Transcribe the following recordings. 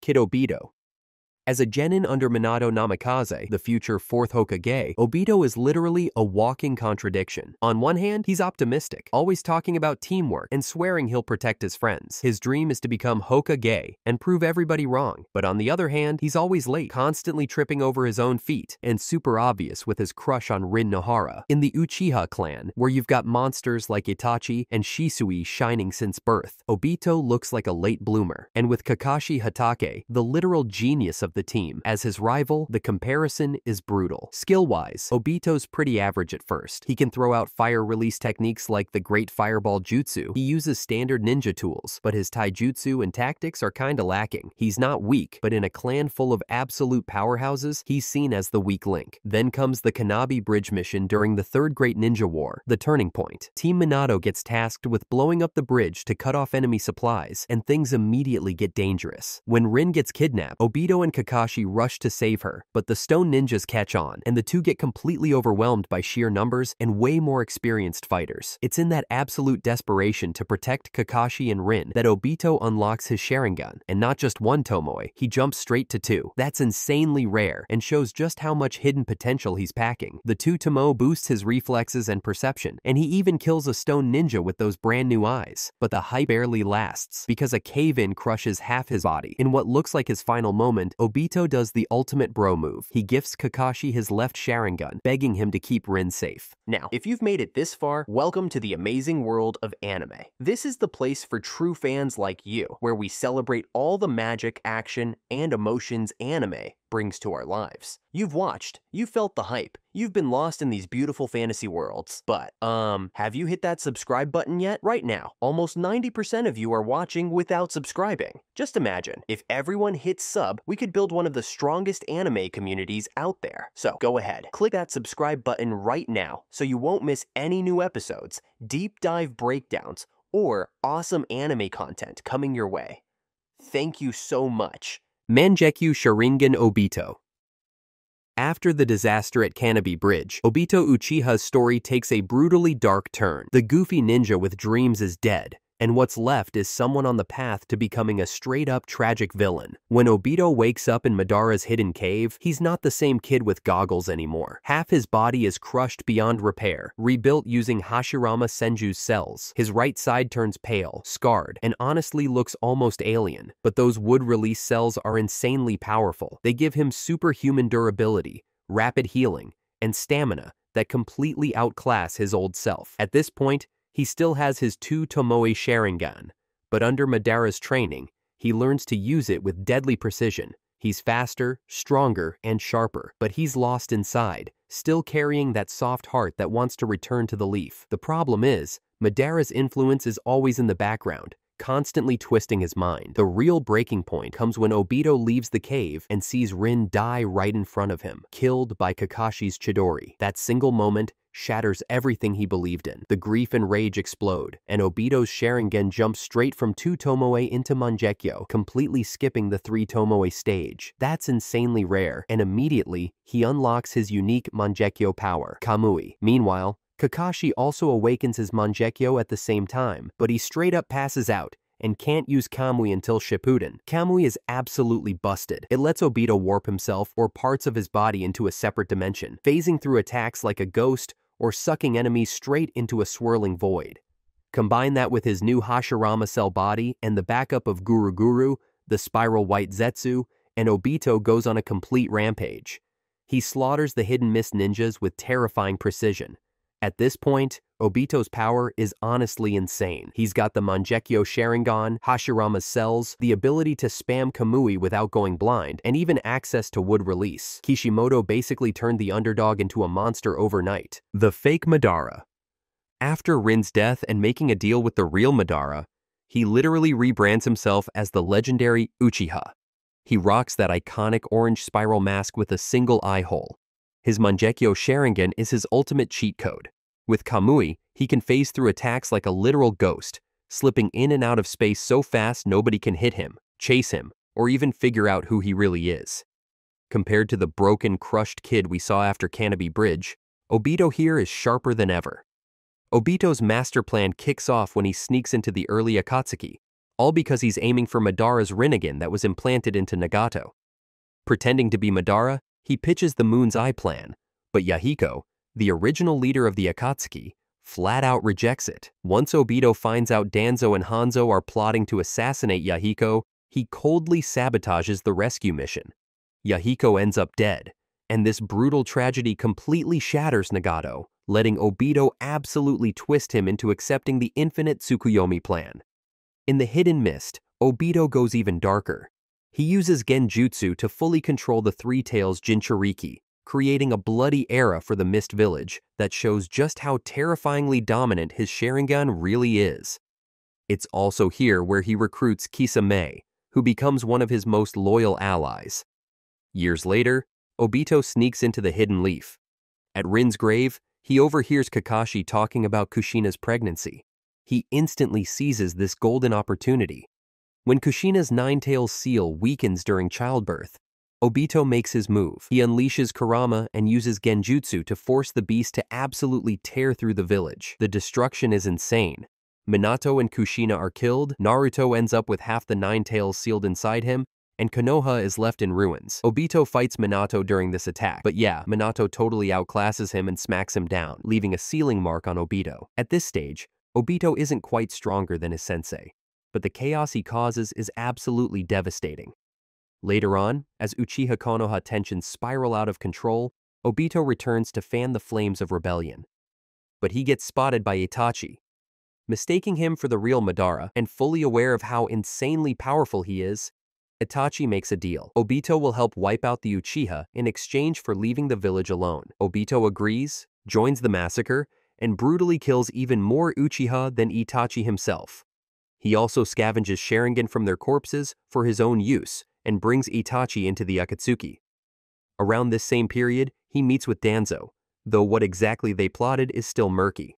Kid Obito. As a genin under Minato Namikaze, the future 4th Hokage, Obito is literally a walking contradiction. On one hand, he's optimistic, always talking about teamwork and swearing he'll protect his friends. His dream is to become Hokage and prove everybody wrong. But on the other hand, he's always late, constantly tripping over his own feet, and super obvious with his crush on Rin Nohara. In the Uchiha clan, where you've got monsters like Itachi and Shisui shining since birth, Obito looks like a late bloomer. And with Kakashi Hatake, the literal genius of the team, as his rival, the comparison is brutal. Skill-wise, Obito's pretty average at first. He can throw out fire release techniques like the Great Fireball Jutsu. He uses standard ninja tools, but his taijutsu and tactics are kinda lacking. He's not weak, but in a clan full of absolute powerhouses, he's seen as the weak link. Then comes the Kanabi Bridge mission during the Third Great Ninja War, the turning point. Team Minato gets tasked with blowing up the bridge to cut off enemy supplies, and things immediately get dangerous. When Rin gets kidnapped, Obito and Kakashi rush to save her, but the stone ninjas catch on, and the two get completely overwhelmed by sheer numbers and way more experienced fighters. It's in that absolute desperation to protect Kakashi and Rin that Obito unlocks his Sharingan, and not just one Tomoe, he jumps straight to two. That's insanely rare, and shows just how much hidden potential he's packing. The two Tomoe boosts his reflexes and perception, and he even kills a stone ninja with those brand new eyes. But the hype barely lasts, because a cave-in crushes half his body. In what looks like his final moment, Obito does the ultimate bro move. He gifts Kakashi his left Sharingan, begging him to keep Rin safe. Now, if you've made it this far, welcome to the amazing world of anime. This is the place for true fans like you, where we celebrate all the magic, action, and emotions anime brings to our lives. You've watched, you've felt the hype, you've been lost in these beautiful fantasy worlds, but, have you hit that subscribe button yet? Right now, almost 90% of you are watching without subscribing. Just imagine, if everyone hits sub, we could build one of the strongest anime communities out there. So go ahead, click that subscribe button right now so you won't miss any new episodes, deep dive breakdowns, or awesome anime content coming your way. Thank you so much. Mangekyo Sharingan Obito. After the disaster at Kanabi Bridge, Obito Uchiha's story takes a brutally dark turn. The goofy ninja with dreams is dead, and what's left is someone on the path to becoming a straight-up tragic villain. When Obito wakes up in Madara's hidden cave, he's not the same kid with goggles anymore. Half his body is crushed beyond repair, rebuilt using Hashirama Senju's cells. His right side turns pale, scarred, and honestly looks almost alien. But those wood-release cells are insanely powerful. They give him superhuman durability, rapid healing, and stamina that completely outclass his old self. At this point, he still has his two Tomoe Sharingan, but under Madara's training, he learns to use it with deadly precision. He's faster, stronger, and sharper, but he's lost inside, still carrying that soft heart that wants to return to the leaf. The problem is, Madara's influence is always in the background, constantly twisting his mind. The real breaking point comes when Obito leaves the cave and sees Rin die right in front of him, killed by Kakashi's Chidori. That single moment shatters everything he believed in. The grief and rage explode, and Obito's Sharingan jumps straight from 2 Tomoe into Mangekyo, completely skipping the 3 Tomoe stage. That's insanely rare, and immediately, he unlocks his unique Mangekyo power, Kamui. Meanwhile, Kakashi also awakens his Mangekyo at the same time, but he straight up passes out and can't use Kamui until Shippuden. Kamui is absolutely busted. It lets Obito warp himself or parts of his body into a separate dimension, phasing through attacks like a ghost or sucking enemies straight into a swirling void. Combine that with his new Hashirama cell body and the backup of Guru Guru, the spiral white Zetsu, and Obito goes on a complete rampage. He slaughters the hidden mist ninjas with terrifying precision. At this point, Obito's power is honestly insane. He's got the Mangekyo Sharingan, Hashirama's cells, the ability to spam Kamui without going blind, and even access to wood release. Kishimoto basically turned the underdog into a monster overnight. The fake Madara. After Rin's death and making a deal with the real Madara, he literally rebrands himself as the legendary Uchiha. He rocks that iconic orange spiral mask with a single eye hole. His Mangekyo Sharingan is his ultimate cheat code. With Kamui, he can phase through attacks like a literal ghost, slipping in and out of space so fast nobody can hit him, chase him, or even figure out who he really is. Compared to the broken, crushed kid we saw after Kanabi Bridge, Obito here is sharper than ever. Obito's master plan kicks off when he sneaks into the early Akatsuki, all because he's aiming for Madara's Rinnegan that was implanted into Nagato. Pretending to be Madara, he pitches the Moon's Eye plan, but Yahiko, the original leader of the Akatsuki, flat out rejects it. Once Obito finds out Danzo and Hanzo are plotting to assassinate Yahiko, he coldly sabotages the rescue mission. Yahiko ends up dead, and this brutal tragedy completely shatters Nagato, letting Obito absolutely twist him into accepting the infinite Tsukuyomi plan. In the Hidden Mist, Obito goes even darker. He uses genjutsu to fully control the Three Tails Jinchuriki, creating a bloody era for the Mist Village that shows just how terrifyingly dominant his Sharingan really is. It's also here where he recruits Kisame, who becomes one of his most loyal allies. Years later, Obito sneaks into the Hidden Leaf. At Rin's grave, he overhears Kakashi talking about Kushina's pregnancy. He instantly seizes this golden opportunity. When Kushina's Nine-Tails seal weakens during childbirth, Obito makes his move. He unleashes Kurama and uses genjutsu to force the beast to absolutely tear through the village. The destruction is insane. Minato and Kushina are killed, Naruto ends up with half the Nine-Tails sealed inside him, and Konoha is left in ruins. Obito fights Minato during this attack, but yeah, Minato totally outclasses him and smacks him down, leaving a sealing mark on Obito. At this stage, Obito isn't quite stronger than his sensei, but the chaos he causes is absolutely devastating. Later on, as Uchiha Konoha tensions spiral out of control, Obito returns to fan the flames of rebellion. But he gets spotted by Itachi. Mistaking him for the real Madara and fully aware of how insanely powerful he is, Itachi makes a deal. Obito will help wipe out the Uchiha in exchange for leaving the village alone. Obito agrees, joins the massacre, and brutally kills even more Uchiha than Itachi himself. He also scavenges Sharingan from their corpses for his own use and brings Itachi into the Akatsuki. Around this same period, he meets with Danzo, though what exactly they plotted is still murky.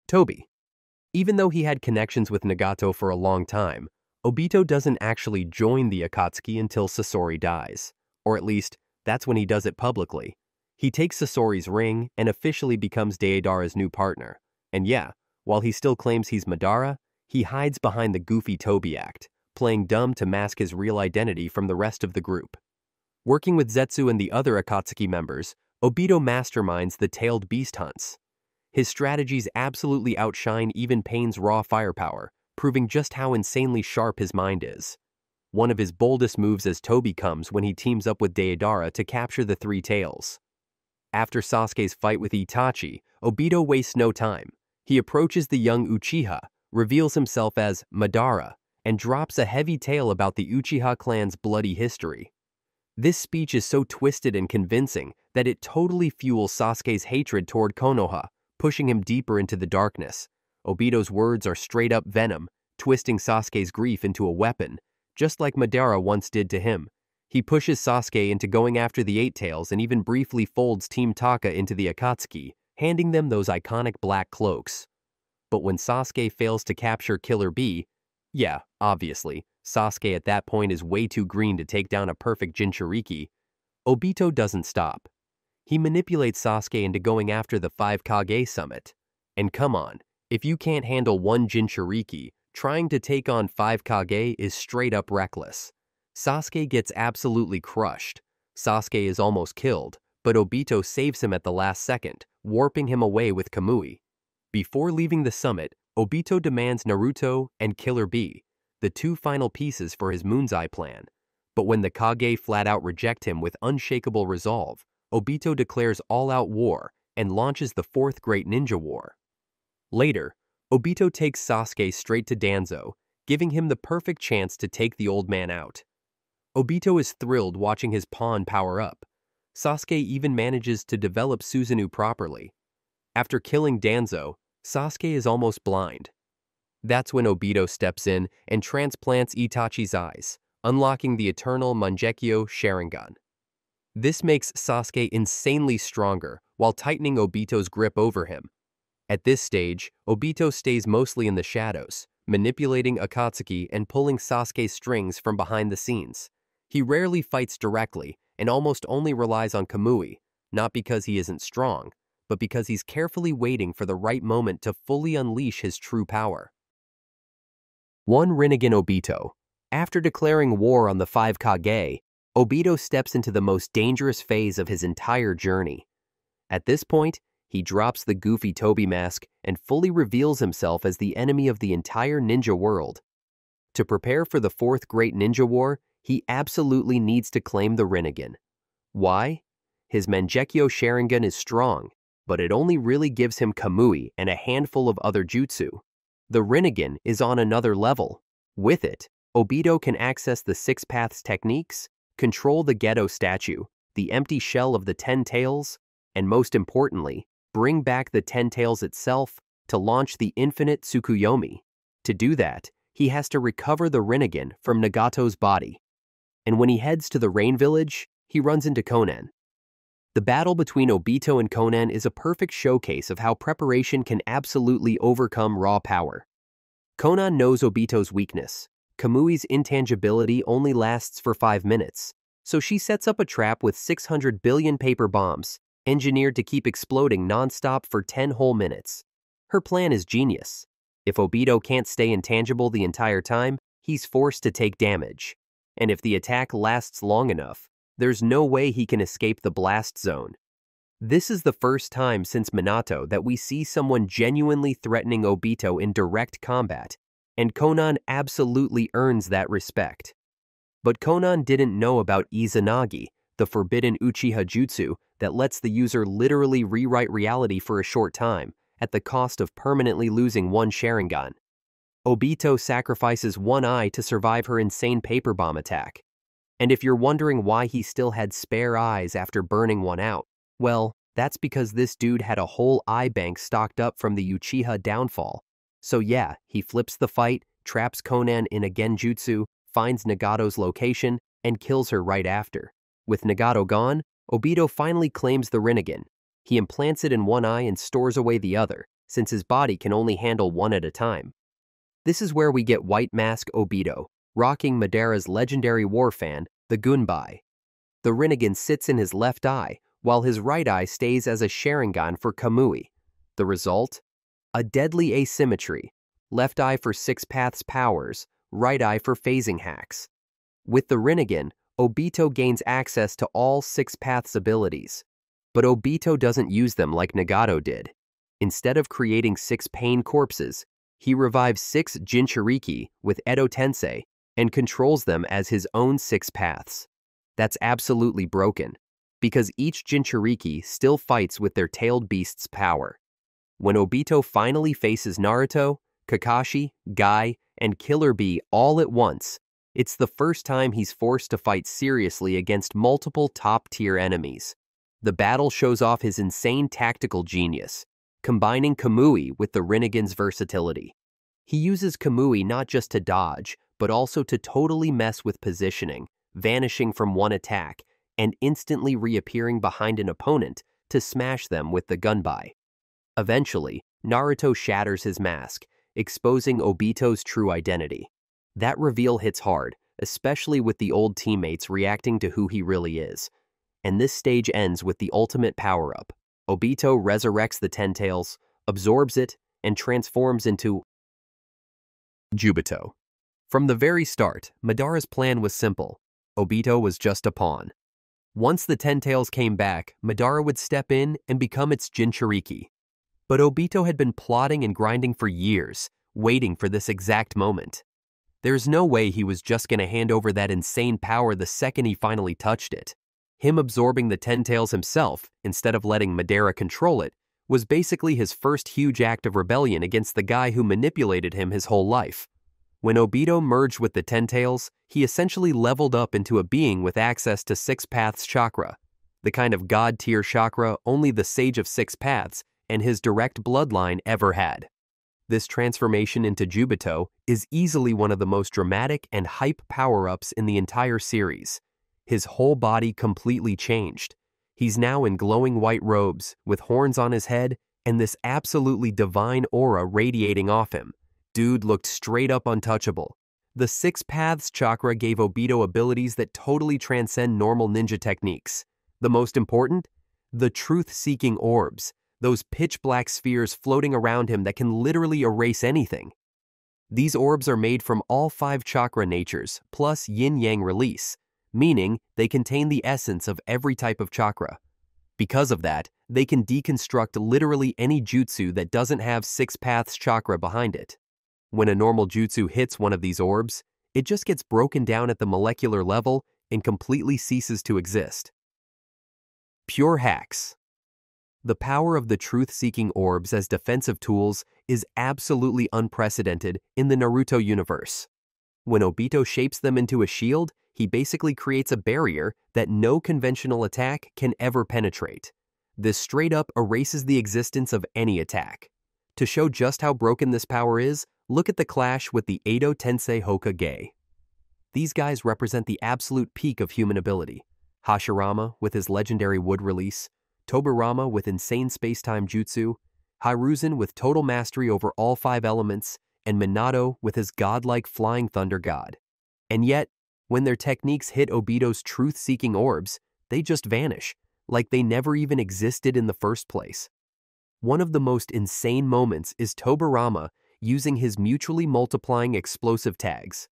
Tobi. Even though he had connections with Nagato for a long time, Obito doesn't actually join the Akatsuki until Sasori dies. Or at least, that's when he does it publicly. He takes Sasori's ring and officially becomes Deidara's new partner. And yeah, while he still claims he's Madara, he hides behind the goofy Tobi act, playing dumb to mask his real identity from the rest of the group. Working with Zetsu and the other Akatsuki members, Obito masterminds the tailed beast hunts. His strategies absolutely outshine even Pain's raw firepower, proving just how insanely sharp his mind is. One of his boldest moves as Tobi comes when he teams up with Deidara to capture the Three Tails. After Sasuke's fight with Itachi, Obito wastes no time. He approaches the young Uchiha, reveals himself as Madara, and drops a heavy tale about the Uchiha clan's bloody history. This speech is so twisted and convincing that it totally fuels Sasuke's hatred toward Konoha, pushing him deeper into the darkness. Obito's words are straight-up venom, twisting Sasuke's grief into a weapon, just like Madara once did to him. He pushes Sasuke into going after the Eight Tails and even briefly folds Team Taka into the Akatsuki, handing them those iconic black cloaks. But when Sasuke fails to capture Killer Bee, yeah, obviously, Sasuke at that point is way too green to take down a perfect Jinchuriki, Obito doesn't stop. He manipulates Sasuke into going after the 5 Kage summit. And come on, if you can't handle one Jinchuriki, trying to take on 5 Kage is straight up reckless. Sasuke gets absolutely crushed. Sasuke is almost killed, but Obito saves him at the last second, warping him away with Kamui. Before leaving the summit, Obito demands Naruto and Killer Bee, the 2 final pieces for his Moon's Eye plan. But when the Kage flat out reject him with unshakable resolve, Obito declares all-out war and launches the 4th Great Ninja War. Later, Obito takes Sasuke straight to Danzo, giving him the perfect chance to take the old man out. Obito is thrilled watching his pawn power up. Sasuke even manages to develop Susanoo properly. After killing Danzo, Sasuke is almost blind. That's when Obito steps in and transplants Itachi's eyes, unlocking the eternal Mangekyo Sharingan. This makes Sasuke insanely stronger while tightening Obito's grip over him. At this stage, Obito stays mostly in the shadows, manipulating Akatsuki and pulling Sasuke's strings from behind the scenes. He rarely fights directly and almost only relies on Kamui, not because he isn't strong, but because he's carefully waiting for the right moment to fully unleash his true power. 1. Rinnegan Obito. After declaring war on the 5 Kage, Obito steps into the most dangerous phase of his entire journey. At this point, he drops the goofy Toby mask and fully reveals himself as the enemy of the entire ninja world. To prepare for the 4th Great Ninja War, he absolutely needs to claim the Rinnegan. Why? His Mangekyo Sharingan is strong, but it only really gives him Kamui and a handful of other jutsu. The Rinnegan is on another level. With it, Obito can access the 6 Paths techniques, control the Gedo statue, the empty shell of the 10 Tails, and most importantly, bring back the 10 Tails itself to launch the infinite Tsukuyomi. To do that, he has to recover the Rinnegan from Nagato's body. And when he heads to the Rain Village, he runs into Konan. The battle between Obito and Konan is a perfect showcase of how preparation can absolutely overcome raw power. Konan knows Obito's weakness. Kamui's intangibility only lasts for 5 minutes, so she sets up a trap with 600 billion paper bombs, engineered to keep exploding non-stop for 10 whole minutes. Her plan is genius. If Obito can't stay intangible the entire time, he's forced to take damage. And if the attack lasts long enough, there's no way he can escape the blast zone. This is the first time since Minato that we see someone genuinely threatening Obito in direct combat, and Konan absolutely earns that respect. But Konan didn't know about Izanagi, the forbidden Uchiha jutsu that lets the user literally rewrite reality for a short time, at the cost of permanently losing 1 Sharingan. Obito sacrifices 1 eye to survive her insane paper bomb attack. And if you're wondering why he still had spare eyes after burning 1 out, well, that's because this dude had a whole eye bank stocked up from the Uchiha downfall. So yeah, he flips the fight, traps Konan in a genjutsu, finds Nagato's location, and kills her right after. With Nagato gone, Obito finally claims the Rinnegan. He implants it in 1 eye and stores away the other, since his body can only handle 1 at a time. This is where we get White Mask Obito, rocking Madara's legendary war fan, the Gunbai. The Rinnegan sits in his left eye, while his right eye stays as a Sharingan for Kamui. The result? A deadly asymmetry. Left eye for 6 Paths powers, right eye for phasing hacks. With the Rinnegan, Obito gains access to all 6 Paths abilities. But Obito doesn't use them like Nagato did. Instead of creating 6 pain corpses, he revives 6 Jinchuriki with Edo Tensei and controls them as his own 6 Paths. That's absolutely broken, because each Jinchuriki still fights with their tailed beast's power. When Obito finally faces Naruto, Kakashi, Guy, and Killer Bee all at once, it's the first time he's forced to fight seriously against multiple top-tier enemies. The battle shows off his insane tactical genius, combining Kamui with the Rinnegan's versatility. He uses Kamui not just to dodge, but also to totally mess with positioning, vanishing from 1 attack, and instantly reappearing behind an opponent to smash them with the Gunbai. Eventually, Naruto shatters his mask, exposing Obito's true identity. That reveal hits hard, especially with the old teammates reacting to who he really is. And this stage ends with the ultimate power-up. Obito resurrects the 10 Tails, absorbs it, and transforms into Jubito. From the very start, Madara's plan was simple. Obito was just a pawn. Once the 10 Tails came back, Madara would step in and become its Jinchuriki. But Obito had been plotting and grinding for years, waiting for this exact moment. There's no way he was just going to hand over that insane power the second he finally touched it. Him absorbing the 10 Tails himself, instead of letting Madara control it, was basically his first huge act of rebellion against the guy who manipulated him his whole life. When Obito merged with the 10 Tails, he essentially leveled up into a being with access to 6 Paths chakra, the kind of god-tier chakra only the Sage of 6 Paths and his direct bloodline ever had. This transformation into Jubito is easily one of the most dramatic and hype power-ups in the entire series. His whole body completely changed. He's now in glowing white robes, with horns on his head, and this absolutely divine aura radiating off him. Dude looked straight up untouchable. The 6 Paths chakra gave Obito abilities that totally transcend normal ninja techniques. The most important? The truth-seeking orbs, those pitch-black spheres floating around him that can literally erase anything. These orbs are made from all 5 chakra natures plus yin-yang release, meaning they contain the essence of every type of chakra. Because of that, they can deconstruct literally any jutsu that doesn't have 6 paths chakra behind it. When a normal jutsu hits one of these orbs, it just gets broken down at the molecular level and completely ceases to exist. Pure hacks. The power of the truth-seeking orbs as defensive tools is absolutely unprecedented in the Naruto universe. When Obito shapes them into a shield, he basically creates a barrier that no conventional attack can ever penetrate. This straight up erases the existence of any attack. To show just how broken this power is, look at the clash with the Edo Tensei Hokage. These guys represent the absolute peak of human ability. Hashirama with his legendary wood release, Tobirama with insane space-time jutsu, Hiruzen with total mastery over all 5 elements, and Minato with his godlike flying thunder god. And yet, when their techniques hit Obito's truth-seeking orbs, they just vanish, like they never even existed in the first place. One of the most insane moments is Tobirama using his mutually multiplying explosive tags.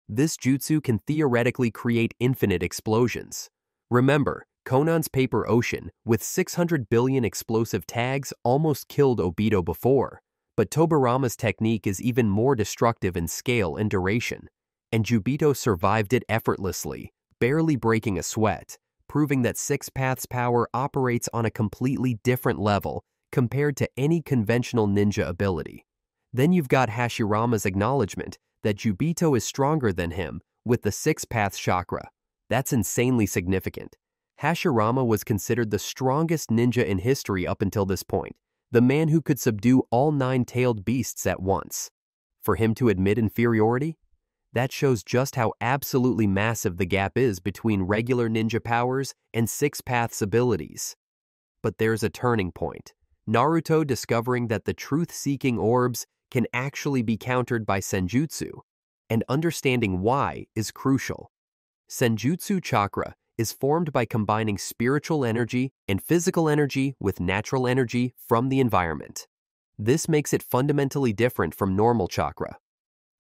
This jutsu can theoretically create infinite explosions. Remember, Conan's paper ocean, with 600 billion explosive tags, almost killed Obito before, but Tobirama's technique is even more destructive in scale and duration, and Obito survived it effortlessly, barely breaking a sweat, proving that 6 paths power operates on a completely different level compared to any conventional ninja ability. Then you've got Hashirama's acknowledgement that Obito is stronger than him with the 6 paths chakra. That's insanely significant. Hashirama was considered the strongest ninja in history up until this point, the man who could subdue all 9-tailed beasts at once. For him to admit inferiority? That shows just how absolutely massive the gap is between regular ninja powers and 6 paths abilities. But there's a turning point. Naruto discovering that the truth-seeking orbs can actually be countered by senjutsu, and understanding why is crucial. Senjutsu chakra is formed by combining spiritual energy and physical energy with natural energy from the environment. This makes it fundamentally different from normal chakra.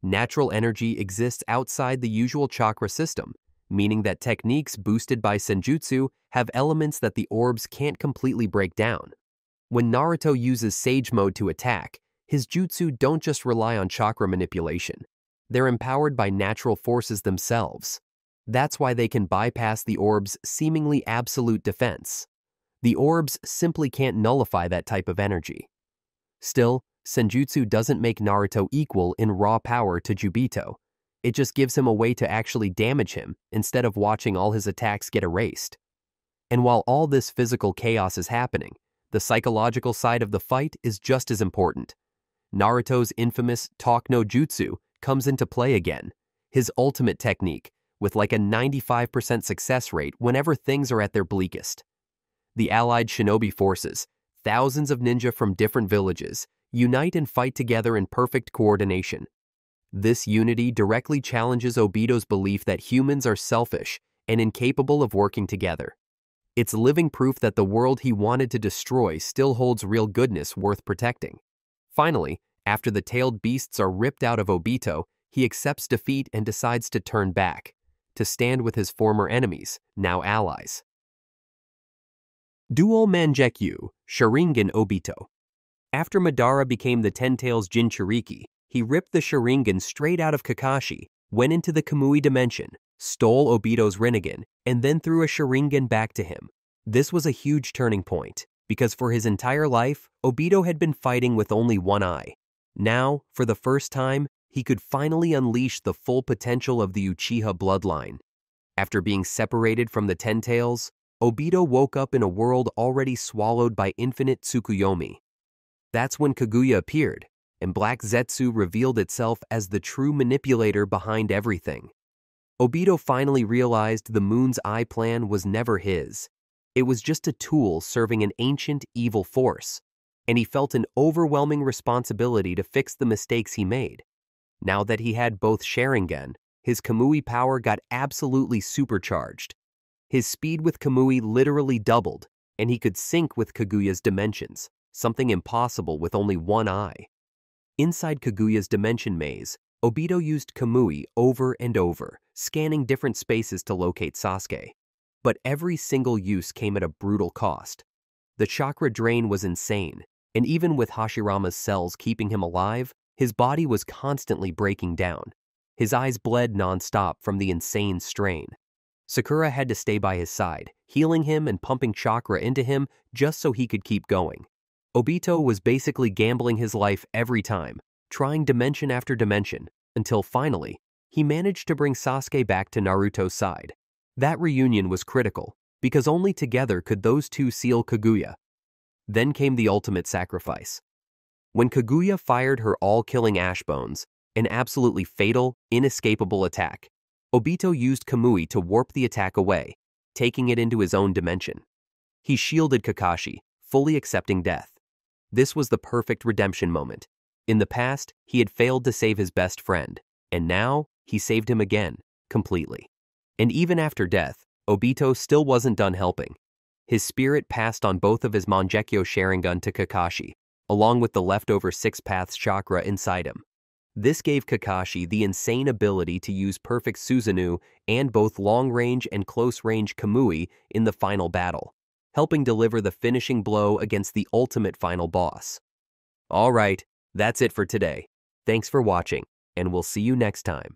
Natural energy exists outside the usual chakra system, meaning that techniques boosted by senjutsu have elements that the orbs can't completely break down. When Naruto uses Sage Mode to attack, his jutsu don't just rely on chakra manipulation. They're empowered by natural forces themselves. That's why they can bypass the orb's seemingly absolute defense. The orbs simply can't nullify that type of energy. Still, senjutsu doesn't make Naruto equal in raw power to Obito. It just gives him a way to actually damage him instead of watching all his attacks get erased. And while all this physical chaos is happening, the psychological side of the fight is just as important. Naruto's infamous Talk no Jutsu comes into play again, his ultimate technique, with like a 95% success rate whenever things are at their bleakest. The allied shinobi forces, thousands of ninja from different villages, unite and fight together in perfect coordination. This unity directly challenges Obito's belief that humans are selfish and incapable of working together. It's living proof that the world he wanted to destroy still holds real goodness worth protecting. Finally, after the tailed beasts are ripped out of Obito, he accepts defeat and decides to turn back, to stand with his former enemies, now allies. Dual Mangekyou, Sharingan Obito. After Madara became the Ten-Tails Jinchuriki, he ripped the Sharingan straight out of Kakashi, went into the Kamui dimension, stole Obito's Rinnegan, and then threw a Sharingan back to him. This was a huge turning point, because for his entire life, Obito had been fighting with only one eye. Now, for the first time, he could finally unleash the full potential of the Uchiha bloodline. After being separated from the Ten-Tails, Obito woke up in a world already swallowed by infinite Tsukuyomi. That's when Kaguya appeared, and Black Zetsu revealed itself as the true manipulator behind everything. Obito finally realized the Moon's Eye plan was never his. It was just a tool serving an ancient evil force, and he felt an overwhelming responsibility to fix the mistakes he made. Now that he had both Sharingan, his Kamui power got absolutely supercharged. His speed with Kamui literally doubled, and he could sync with Kaguya's dimensions, something impossible with only one eye. Inside Kaguya's dimension maze, Obito used Kamui over and over, scanning different spaces to locate Sasuke. But every single use came at a brutal cost. The chakra drain was insane, and even with Hashirama's cells keeping him alive, his body was constantly breaking down. His eyes bled non-stop from the insane strain. Sakura had to stay by his side, healing him and pumping chakra into him just so he could keep going. Obito was basically gambling his life every time, trying dimension after dimension, until finally, he managed to bring Sasuke back to Naruto's side. That reunion was critical, because only together could those two seal Kaguya. Then came the ultimate sacrifice. When Kaguya fired her all-killing ash bones, an absolutely fatal, inescapable attack, Obito used Kamui to warp the attack away, taking it into his own dimension. He shielded Kakashi, fully accepting death. This was the perfect redemption moment. In the past, he had failed to save his best friend, and now he saved him again, completely. And even after death, Obito still wasn't done helping. His spirit passed on both of his Mangekyo Sharingan to Kakashi, along with the leftover Six Paths chakra inside him. This gave Kakashi the insane ability to use perfect Susanoo and both long-range and close-range Kamui in the final battle, helping deliver the finishing blow against the ultimate final boss. Alright, that's it for today. Thanks for watching, and we'll see you next time.